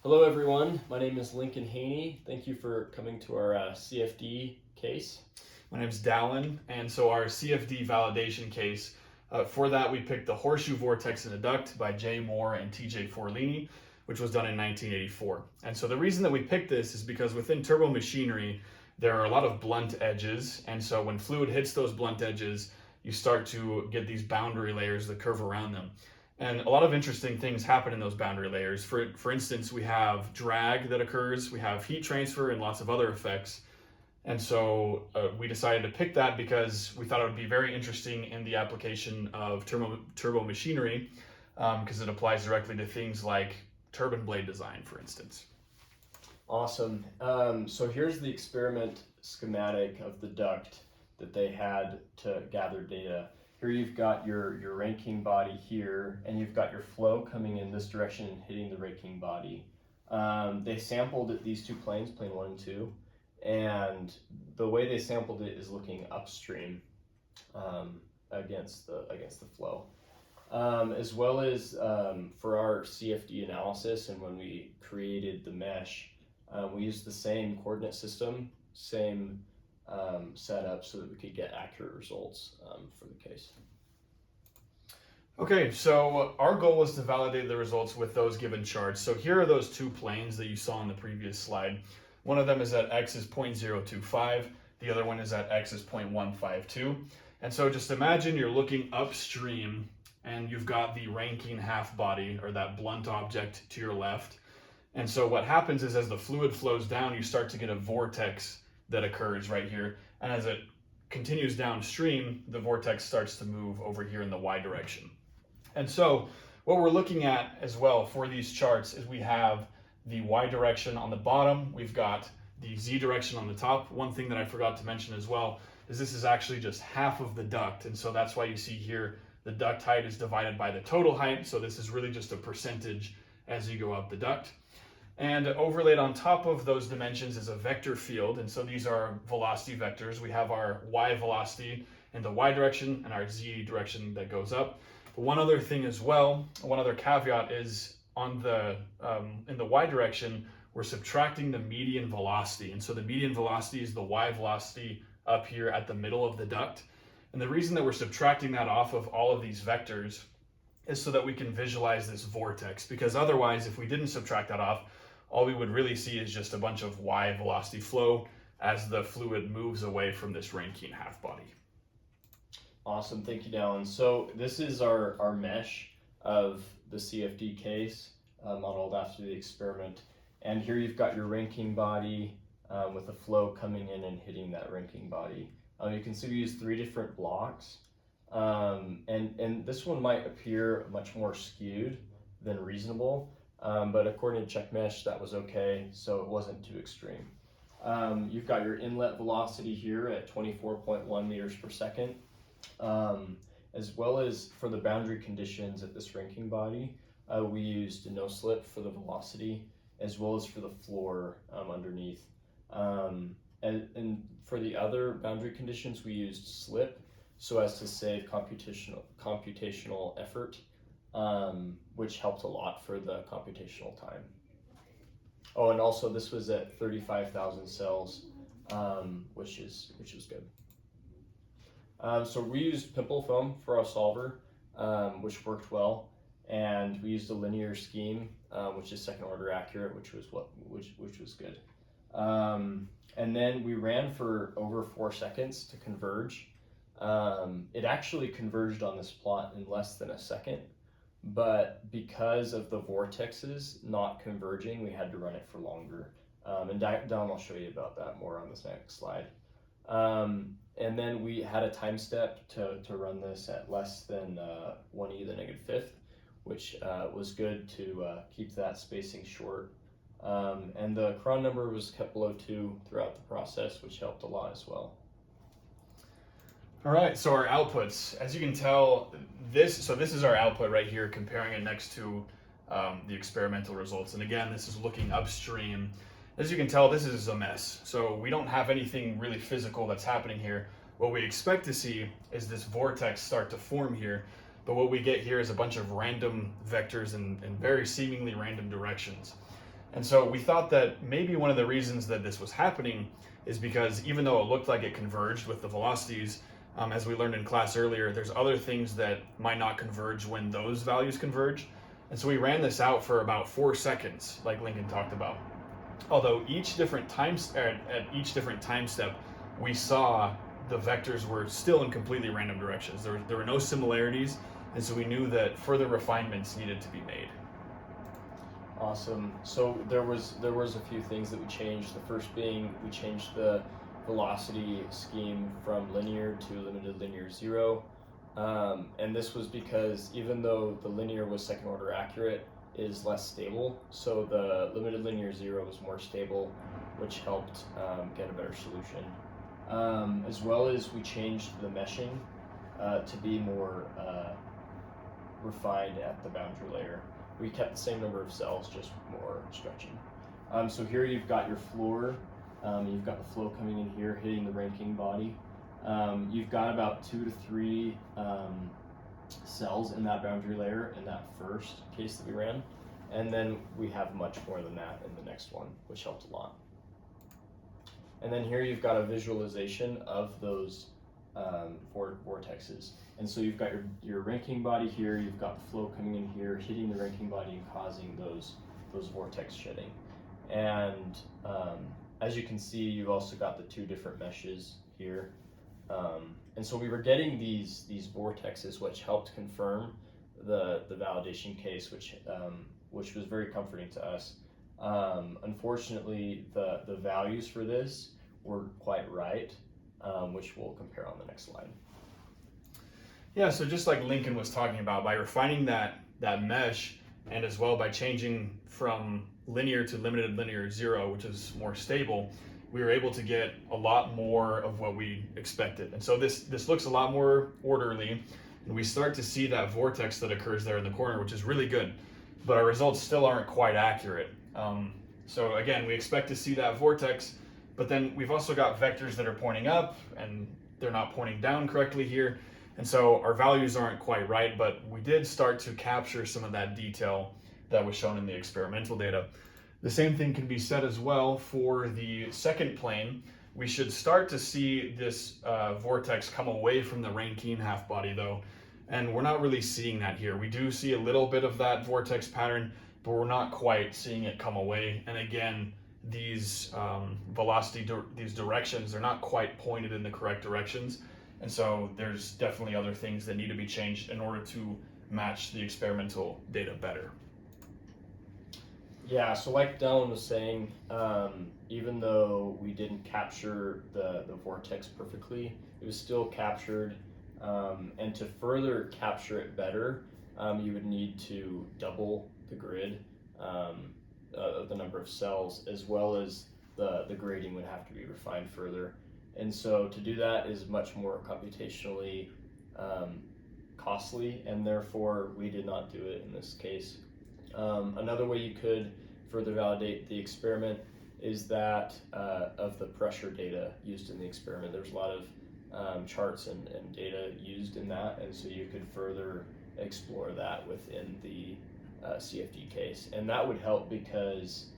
Hello everyone, my name is Lincoln Haney. Thank you for coming to our CFD case. My name's Dallin, and so our CFD validation case, for that we picked the Horseshoe Vortex in a Duct by J. Moore and T.J. Forlini, which was done in 1984. And so the reason that we picked this is because within turbo machinery, there are a lot of blunt edges, and so when fluid hits those blunt edges, you start to get these boundary layers that curve around them. And a lot of interesting things happen in those boundary layers. For instance, we have drag that occurs, we have heat transfer, and lots of other effects. And so we decided to pick that because we thought it would be very interesting in the application of turbo machinery, because it applies directly to things like turbine blade design, for instance. Awesome. So here's the experiment schematic of the duct that they had to gather data. Here you've got your raking body here, and you've got your flow coming in this direction and hitting the raking body. They sampled at these two planes, plane 1 and 2, and the way they sampled it is looking upstream against the flow. As well as for our CFD analysis, and when we created the mesh, we used the same coordinate system, same setup, so that we could get accurate results for the case. Okay, so our goal was to validate the results with those given charts. So here are those two planes that you saw on the previous slide. One of them is at x is 0.025, the other one is at x is 0.152. And so just imagine you're looking upstream and you've got the ranking half body, or that blunt object, to your left. And so what happens is as the fluid flows down, you start to get a vortex that occurs right here. And as it continues downstream, the vortex starts to move over here in the y direction. And so what we're looking at as well for these charts is we have the y direction on the bottom, we've got the z direction on the top. One thing that I forgot to mention as well is this is actually just half of the duct. And so that's why you see here the duct height is divided by the total height. So this is really just a percentage as you go up the duct. And overlaid on top of those dimensions is a vector field. And so these are velocity vectors. We have our y velocity in the y direction and our z direction that goes up. But one other thing as well, one other caveat is on the in the y direction, we're subtracting the median velocity. And so the median velocity is the y velocity up here at the middle of the duct. And the reason that we're subtracting that off of all of these vectors is so that we can visualize this vortex. Because otherwise, if we didn't subtract that off, all we would really see is just a bunch of y velocity flow as the fluid moves away from this Rankine half body. Awesome, thank you, Dallin. So this is our mesh of the CFD case, modeled after the experiment. And here you've got your ranking body with the flow coming in and hitting that ranking body. You can see we use 3 different blocks. And this one might appear much more skewed than reasonable. But according to CheckMesh, that was okay, so it wasn't too extreme. You've got your inlet velocity here at 24.1 meters per second, as well as for the boundary conditions at this ranking body, we used no slip for the velocity, as well as for the floor underneath. And for the other boundary conditions, we used slip so as to save computational effort. Which helped a lot for the computational time. Oh, and also this was at 35,000 cells, which was good. So we used pimple foam for our solver, which worked well, and we used a linear scheme, which is second order accurate, which was good. And then we ran for over 4 seconds to converge. It actually converged on this plot in less than a second. But because of the vortexes not converging, we had to run it for longer. And Don will show you about that more on this next slide. And then we had a time step to run this at less than 1e to the -5th, which was good to keep that spacing short. And the cron number was kept below 2 throughout the process, which helped a lot as well. All right, so our outputs, as you can tell, this is our output right here, comparing it next to the experimental results. And again, this is looking upstream. As you can tell, this is a mess. So we don't have anything really physical that's happening here. What we expect to see is this vortex start to form here. But what we get here is a bunch of random vectors in very seemingly random directions. And so we thought that maybe one of the reasons that this was happening is because even though it looked like it converged with the velocities, as we learned in class earlier, there's other things that might not converge when those values converge. And so we ran this out for about 4 seconds, like Lincoln talked about. Although at each different time step, we saw the vectors were still in completely random directions. There were no similarities, and so we knew that further refinements needed to be made. Awesome. So there was a few things that we changed. The first being we changed the velocity scheme from linear to limited linear 0. And this was because even though the linear was second order accurate, it is less stable. So the limited linear 0 was more stable, which helped get a better solution. As well as we changed the meshing to be more refined at the boundary layer. We kept the same number of cells, just more stretching. So here you've got your floor. You've got the flow coming in here, hitting the ranking body. You've got about 2 to 3 cells in that boundary layer in that first case that we ran. And then we have much more than that in the next one, which helped a lot. And then here you've got a visualization of those vortexes. And so you've got your ranking body here, you've got the flow coming in here, hitting the ranking body and causing those vortex shedding. And as you can see, you've also got the 2 different meshes here. And so we were getting these vortexes, which helped confirm the validation case, which was very comforting to us. Unfortunately, the values for this were quite right, which we'll compare on the next slide. Yeah, so just like Lincoln was talking about, by refining that mesh, and as well by changing from linear to limited linear 0, which is more stable, we were able to get a lot more of what we expected. And so this looks a lot more orderly, and we start to see that vortex that occurs there in the corner, which is really good, but our results still aren't quite accurate. So again, we expect to see that vortex, but then we've also got vectors that are pointing up, and they're not pointing down correctly here. And so our values aren't quite right, but we did start to capture some of that detail that was shown in the experimental data. The same thing can be said as well for the second plane. We should start to see this vortex come away from the Rankine half body though, and we're not really seeing that here. We do see a little bit of that vortex pattern, but we're not quite seeing it come away. And again, these these directions are not quite pointed in the correct directions. And so there's definitely other things that need to be changed in order to match the experimental data better. Yeah, so like Dylan was saying, even though we didn't capture the vortex perfectly, it was still captured. And to further capture it better, you would need to double the grid of the number of cells, as well as the grading would have to be refined further. And so to do that is much more computationally costly, and therefore we did not do it in this case. Another way you could further validate the experiment is that of the pressure data used in the experiment. There's a lot of charts and data used in that, and so you could further explore that within the CFD case. And that would help because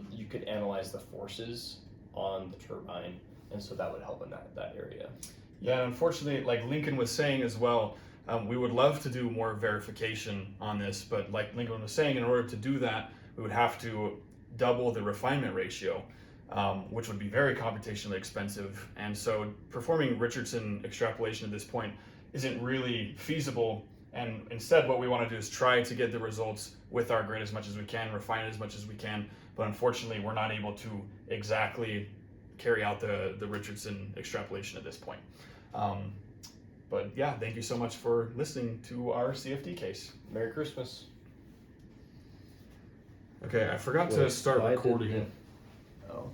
you could analyze the forces on the turbine, and so that would help in that area. Yeah, unfortunately, like Lincoln was saying as well, we would love to do more verification on this, but like Lincoln was saying, in order to do that, we would have to double the refinement ratio, which would be very computationally expensive. And so performing Richardson extrapolation at this point isn't really feasible. And instead, what we want to do is try to get the results with our grid as much as we can, refine it as much as we can. But unfortunately, we're not able to exactly carry out the Richardson extrapolation at this point. But yeah, thank you so much for listening to our CFD case. Merry Christmas. Okay, I forgot to start recording. Oh.